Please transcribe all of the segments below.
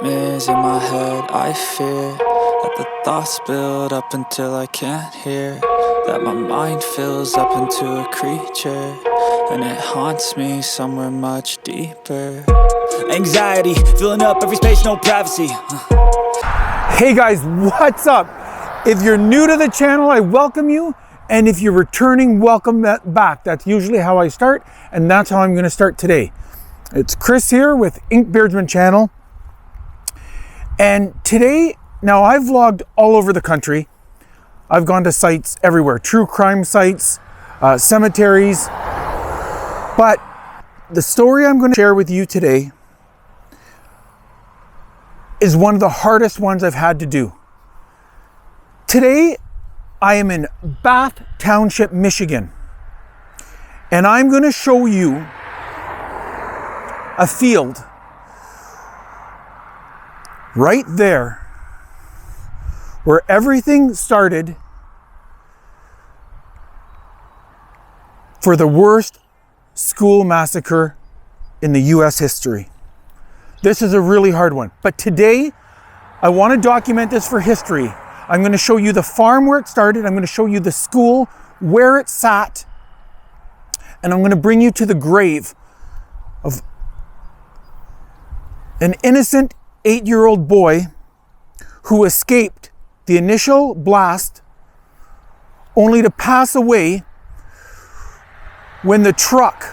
nightmares in my head. I fear that the thoughts build up until I can't hear, that my mind fills up into a creature, and it haunts me somewhere much deeper. Anxiety filling up every space, no privacy. Hey guys, what's up? If you're new to the channel, I welcome you. And if you're returning, welcome back. That's usually how I start, and that's how I'm going to start today. It's Chris here with Ink Beardsman channel. And today, now I've vlogged all over the country. I've gone to sites everywhere, true crime sites, cemeteries. But the story I'm going to share with you today is one of the hardest ones I've had to do. Today, I am in Bath Township, Michigan, and I'm going to show you a field right there where everything started for the worst school massacre in the US history. This is a really hard one, but today I want to document this for history. I'm going to show you the farm where it started. I'm going to show you the school, where it sat. And I'm going to bring you to the grave of an innocent 8-year-old boy who escaped the initial blast only to pass away when the truck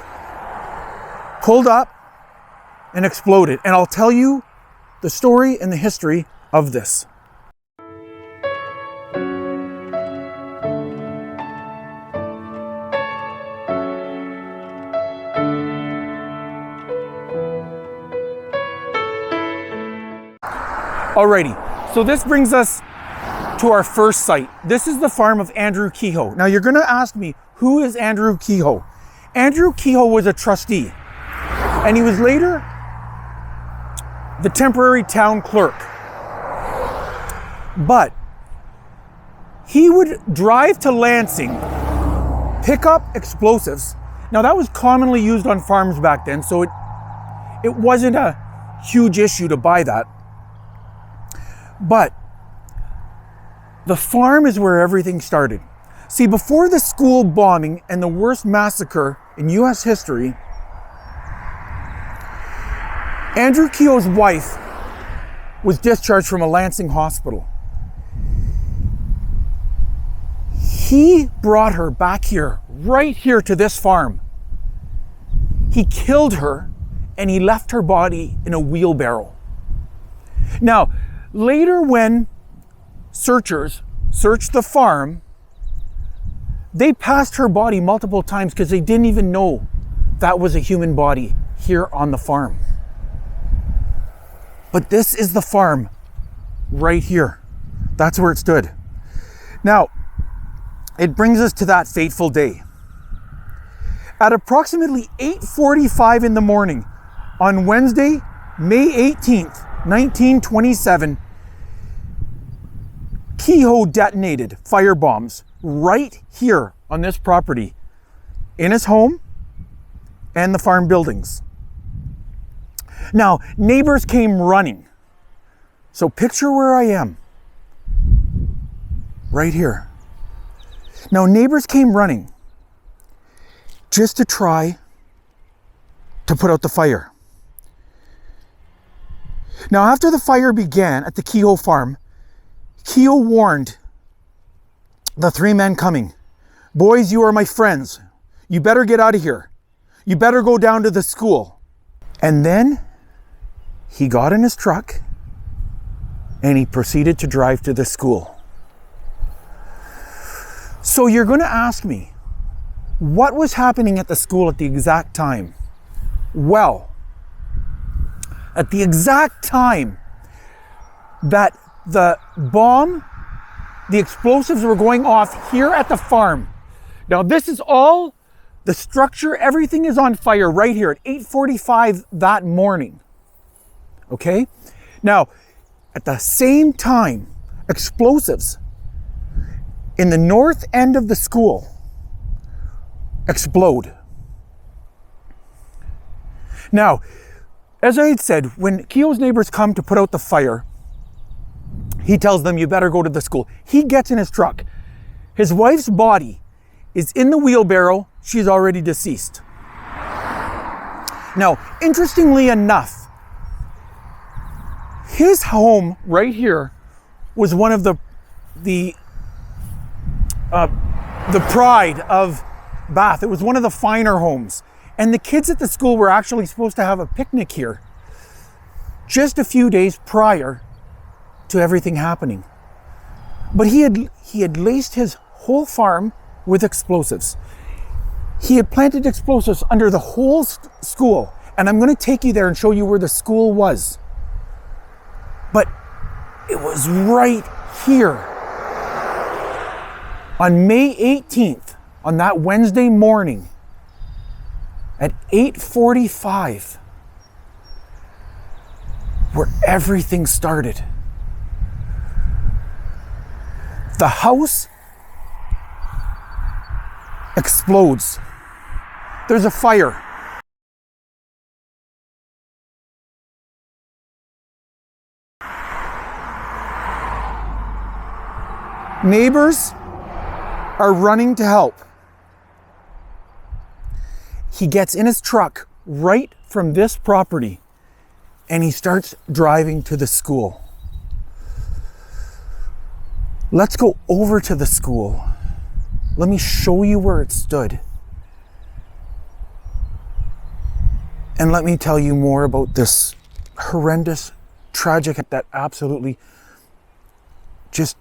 pulled up and exploded. And I'll tell you the story and the history of this. Alrighty, so this brings us to our first site. This is the farm of Andrew Kehoe. Now you're going to ask me, who is Andrew Kehoe? Andrew Kehoe was a trustee, and he was later the temporary town clerk. But he would drive to Lansing, pick up explosives. Now that was commonly used on farms back then, so it wasn't a huge issue to buy that. But the farm is where everything started. See, before the school bombing and the worst massacre in US history, Andrew Kehoe's wife was discharged from a Lansing hospital. He brought her back here, right here to this farm. He killed her and he left her body in a wheelbarrow. Now, later when searchers searched the farm, they passed her body multiple times because they didn't even know that was a human body here on the farm. But this is the farm right here. That's where it stood. Now, it brings us to that fateful day. At approximately 8:45 in the morning on Wednesday, May 18th, 1927, Kehoe detonated firebombs right here on this property, in his home and the farm buildings. Now, neighbors came running. So picture where I am, right here. Now, neighbors came running just to try to put out the fire. Now, after the fire began at the Kehoe farm, Kehoe warned the 3 men coming, "Boys, you are my friends. You better get out of here. You better go down to the school." And then he got in his truck and he proceeded to drive to the school. So you're going to ask me, what was happening at the school at the exact time? Well, at the exact time that the explosives were going off here at the farm. Now this is all the structure, everything is on fire right here at 8:45 that morning. Okay? Now, at the same time, explosives in the north end of the school explode. Now, As I had said, when Kehoe's neighbors come to put out the fire, he tells them, you better go to the school. He gets in his truck. His wife's body is in the wheelbarrow. She's already deceased. Now, interestingly enough, his home right here was one of the pride of Bath. It was one of the finer homes. And the kids at the school were actually supposed to have a picnic here just a few days prior to everything happening. But he had laced his whole farm with explosives. He had planted explosives under the whole school. And I'm going to take you there and show you where the school was. But it was right here. On May 18th, on that Wednesday morning, at 8:45, where everything started. The house explodes. There's a fire. Neighbors are running to help. He gets in his truck right from this property and he starts driving to the school. Let's go over to the school. Let me show you where it stood. And let me tell you more about this horrendous, tragic, that absolutely just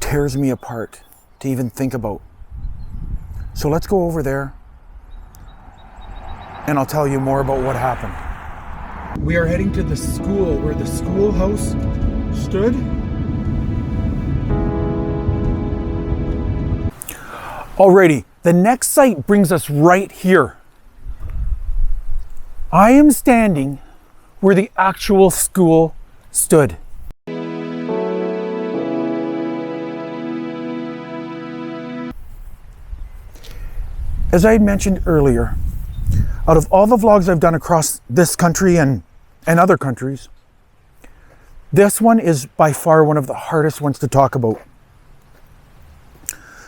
tears me apart to even think about. So let's go over there and I'll tell you more about what happened. We are heading to the school where the schoolhouse stood. Alrighty, the next site brings us right here. I am standing where the actual school stood. As I had mentioned earlier, out of all the vlogs I've done across this country and other countries, this one is by far one of the hardest ones to talk about.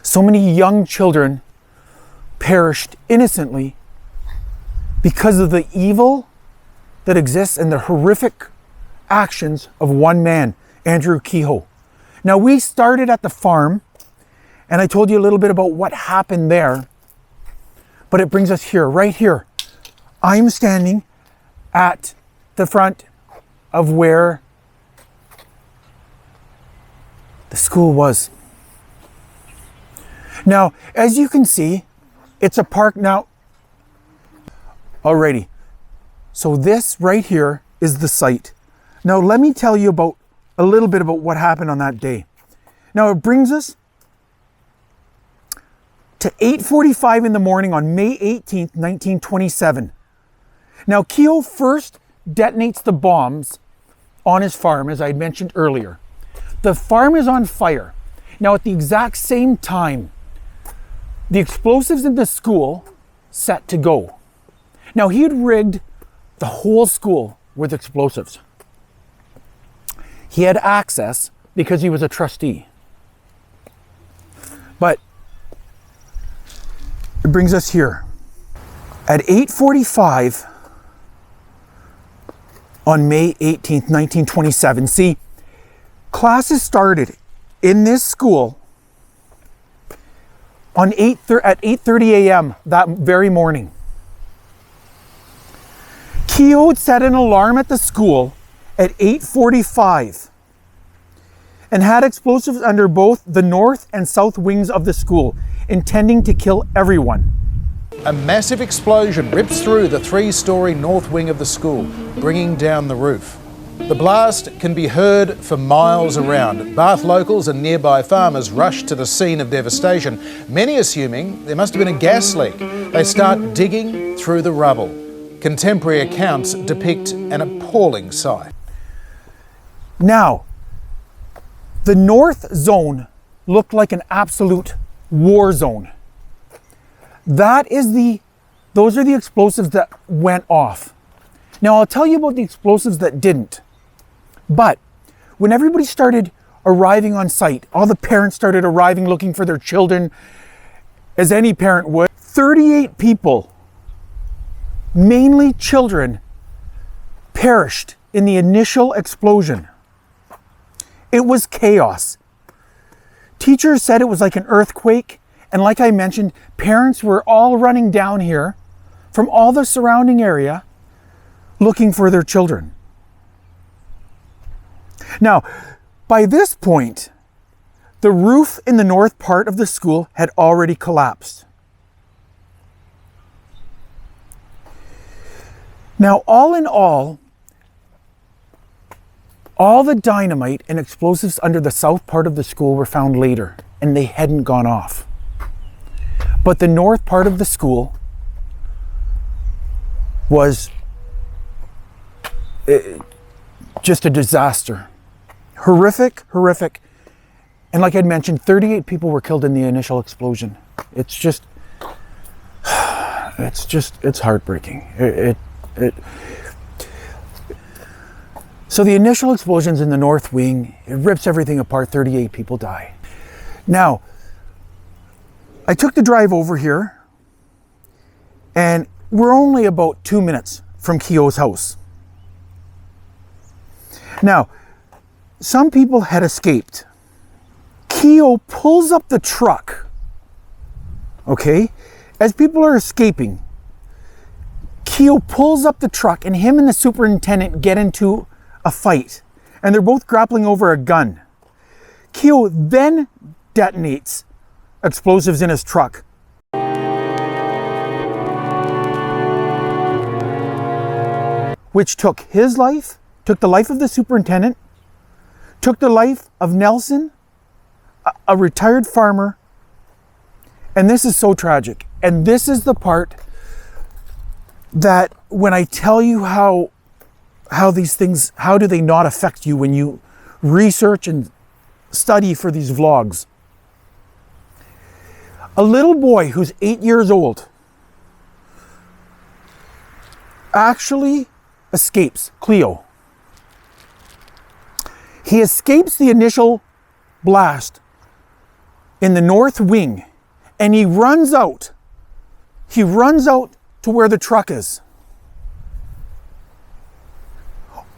So many young children perished innocently because of the evil that exists and the horrific actions of one man, Andrew Kehoe. Now, we started at the farm and I told you a little bit about what happened there, but it brings us here, right here. I'm standing at the front of where the school was. Now, as you can see, it's a park now. Alrighty, so this right here is the site. Now, let me tell you about a little bit about what happened on that day. Now, it brings us to 8:45 in the morning on May 18th, 1927. Now, Kehoe first detonates the bombs on his farm, as I mentioned earlier. The farm is on fire. Now, at the exact same time, the explosives in the school set to go. Now, he had rigged the whole school with explosives. He had access because he was a trustee. But it brings us here. At 8:45 on May 18th, 1927, see, classes started in this school on at 8:30 a.m. that very morning. Kehoe had set an alarm at the school at 8:45 and had explosives under both the north and south wings of the school, intending to kill everyone. A massive explosion rips through the three-storey north wing of the school, bringing down the roof. The blast can be heard for miles around. Bath locals and nearby farmers rush to the scene of devastation, many assuming there must have been a gas leak. They start digging through the rubble. Contemporary accounts depict an appalling sight. Now, the north zone looked like an absolute war zone. Those are the explosives that went off. Now, I'll tell you about the explosives that didn't. But when everybody started arriving on site, all the parents started arriving looking for their children, as any parent would, 38 people, mainly children, perished in the initial explosion. It was chaos. Teachers said it was like an earthquake, and like I mentioned, parents were all running down here from all the surrounding area looking for their children. Now, by this point, the roof in the north part of the school had already collapsed. Now, all in all the dynamite and explosives under the south part of the school were found later, and they hadn't gone off. But the north part of the school was just a disaster. Horrific. And like I'd mentioned, 38 people were killed in the initial explosion. It's heartbreaking. So the initial explosions in the north wing, it rips everything apart, 38 people die. Now, I took the drive over here, and we're only about 2 minutes from Kehoe's house. Now, some people had escaped. Kehoe pulls up the truck, okay? As people are escaping, Kehoe pulls up the truck, and him and the superintendent get into a fight, and they're both grappling over a gun. Kehoe then detonates explosives in his truck. Which took his life, took the life of the superintendent, took the life of Nelson, a retired farmer, and this is so tragic. And this is the part that when I tell you how these things, how do they not affect you when you research and study for these vlogs. A little boy who's 8 years old actually escapes Cleo. He escapes the initial blast in the north wing, and he runs out. He runs out to where the truck is,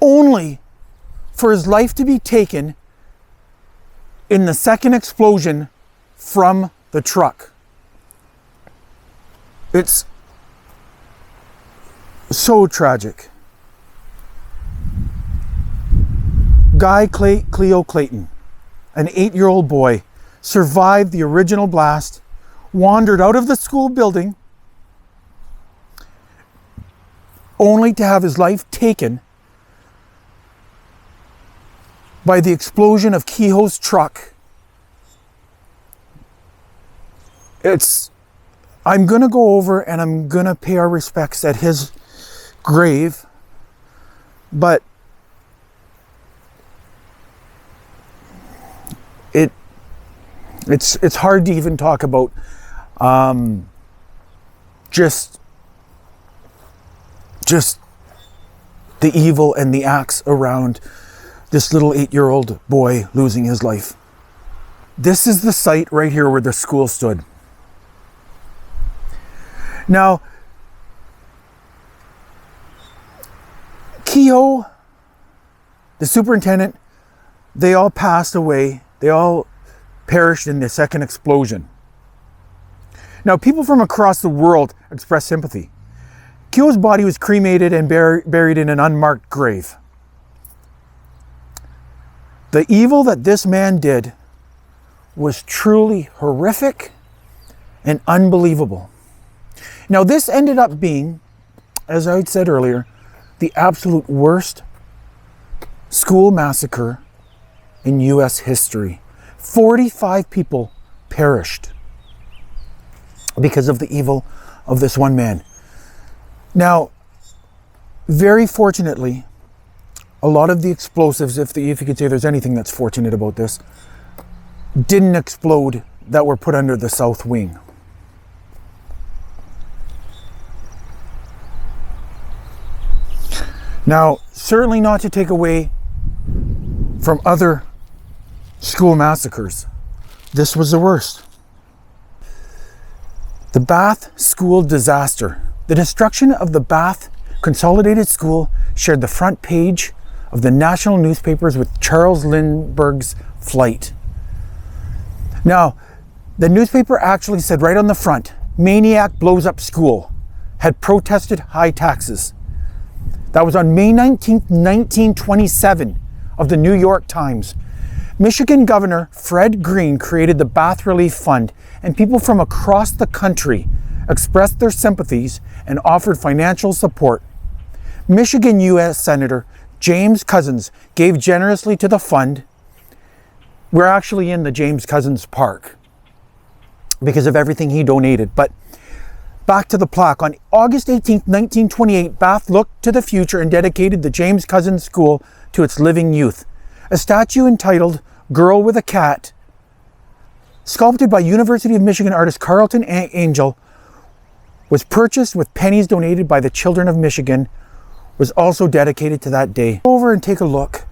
only for his life to be taken in the second explosion from the truck. It's so tragic. Cleo Clayton, an 8-year-old boy, survived the original blast, wandered out of the school building, only to have his life taken by the explosion of Kehoe's truck. I'm gonna go over and I'm gonna pay our respects at his grave, but it's hard to even talk about just the evil and the acts around this little 8-year-old boy losing his life. This is the site right here where the school stood. Now, Kehoe, the superintendent, they all passed away. They all perished in the second explosion. Now, people from across the world expressed sympathy. Kehoe's body was cremated and buried in an unmarked grave. The evil that this man did was truly horrific and unbelievable. Now, this ended up being, as I said earlier, the absolute worst school massacre in U.S. history. 45 people perished because of the evil of this one man. Now, very fortunately, a lot of the explosives, if you could say there's anything that's fortunate about this, didn't explode that were put under the south wing. Now, certainly not to take away from other school massacres, this was the worst. The Bath School disaster. The destruction of the Bath Consolidated School shared the front page of the national newspapers with Charles Lindbergh's flight. Now, the newspaper actually said right on the front, "Maniac blows up school, had protested high taxes." That was on May 19th, 1927 of the New York Times. Michigan Governor Fred Greene created the Bath Relief Fund, and people from across the country expressed their sympathies and offered financial support. Michigan U.S. Senator James Couzens gave generously to the fund. We're actually in the James Couzens Park because of everything he donated. But back to the plaque. On August 18th, 1928, Bath looked to the future and dedicated the James Couzens School to its living youth. A statue entitled "Girl with a Cat," sculpted by University of Michigan artist Carlton Angel, was purchased with pennies donated by the children of Michigan, was also dedicated to that day. Go over and take a look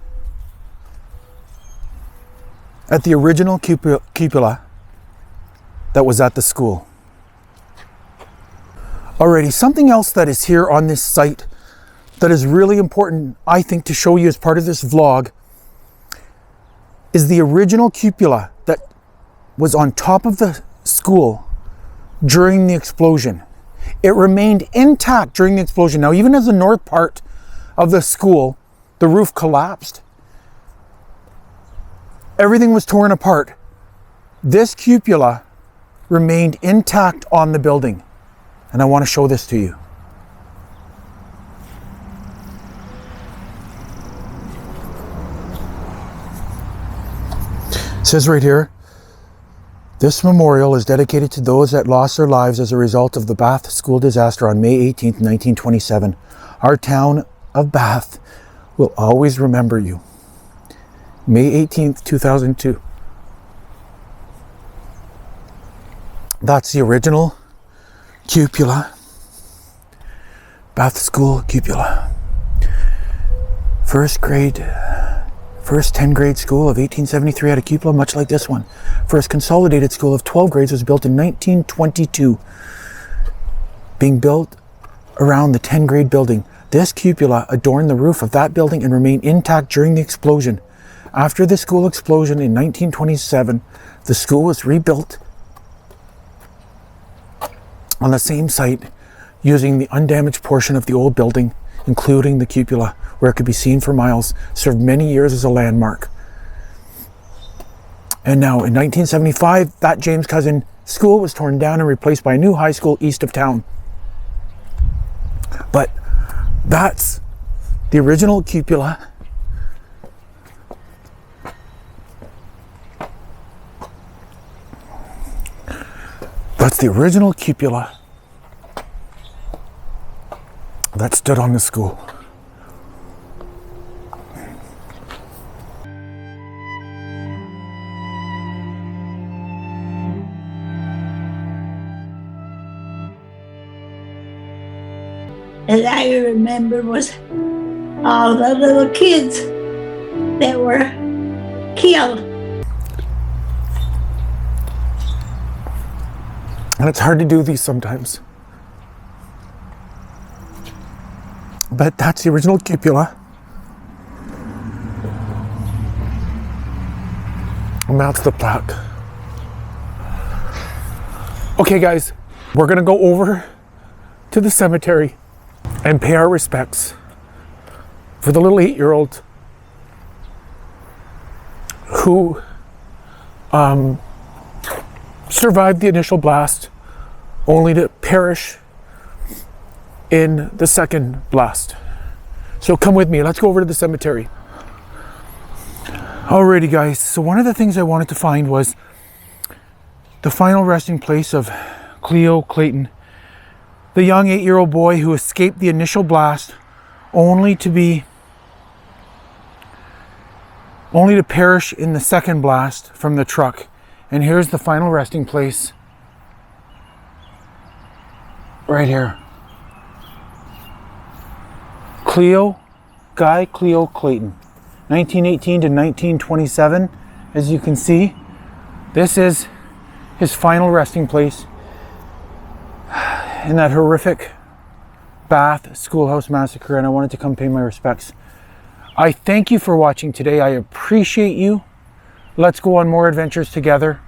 at the original cupola that was at the school. Alrighty, something else that is here on this site that is really important, I think, to show you as part of this vlog is the original cupola that was on top of the school during the explosion. It remained intact during the explosion. Now, even as the north part of the school, the roof collapsed, everything was torn apart, this cupola remained intact on the building. And I want to show this to you. It says right here, "This memorial is dedicated to those that lost their lives as a result of the Bath school disaster on May 18th, 1927. Our town of Bath will always remember you." May 18th, 2002. That's the original cupola. Bath School cupola. First 10th grade school of 1873 had a cupola much like this one. First consolidated school of 12 grades was built in 1922, being built around the 10th grade building. This cupola adorned the roof of that building and remained intact during the explosion. After the school explosion in 1927, the school was rebuilt on the same site using the undamaged portion of the old building, including the cupola, where it could be seen for miles, served many years as a landmark. And now in 1975, that James Couzens School was torn down and replaced by a new high school east of town. But that's the original cupola. That's the original cupola that stood on the school. And I remember was all the little kids that were killed. And it's hard to do these sometimes. But that's the original cupola. And that's the plaque. Okay guys, we're gonna go over to the cemetery and pay our respects for the little 8-year-old who survived the initial blast only to perish in the second blast. So come with me, let's go over to the cemetery. Alrighty guys, so one of the things I wanted to find was the final resting place of Cleo Clayton, the young 8-year-old boy who escaped the initial blast only to perish in the second blast from the truck. And here's the final resting place right here. Cleo Guy Cleo Clayton, 1918 to 1927. As you can see, this is his final resting place in that horrific Bath schoolhouse massacre, and I wanted to come pay my respects. I thank you for watching today. I appreciate you. Let's go on more adventures together.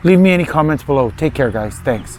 Leave me any comments below. Take care, guys. Thanks.